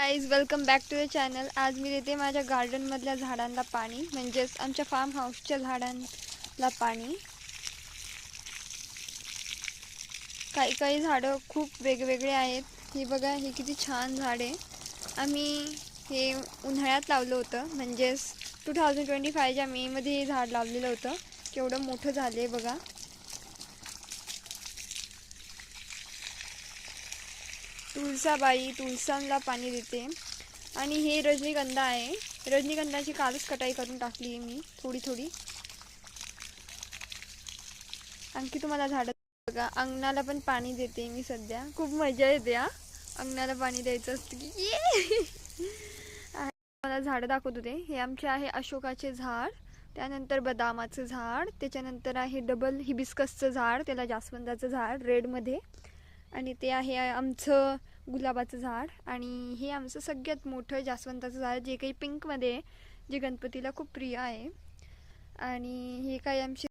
Guys welcome back to the channel. आज मी देते माझ्या गार्डनमधल्या झाडांना पाणी, म्हणजेच आमच्या फार्म हाऊसच्या झाडांना पाणी. काही काही झाडं खूप वेगवेगळे आहेत. हे बघा, हे किती छान झाड आहे. आम्ही हे उन्हाळ्यात लावलं होतं, म्हणजेच 2025च्या मेमध्ये हे झाड लावलेलं होतं. केवढं मोठं झालं आहे बघा. तुळसाला पाणी देते. आणि हे रजनीगंधा आहे. रजनीगंधाची कालच कटाई करून टाकली मी थोडी. आणखी तुम्हाला झाडं बघा, अंगणाला पण पाणी देते मी सध्या. खूप मजा येते हा, अंगणाला पाणी द्यायचं असतं की. मला झाडं दाखवत होते. हे आमचे आहे अशोकाचे झाड, त्यानंतर बदामाचं झाड, त्याच्यानंतर आहे डबल हिबिस्कसचं झाड, त्याला जास्वंदाचं झाड रेडमध्ये, आणि ते आहे आमचं गुलाबाचं झाड, आणि हे आमचं सगळ्यात मोठं जास्वंदाचं झाड जे काही पिंकमध्ये आहे, जे गणपतीला खूप प्रिय आहे. आणि हे काही आमचे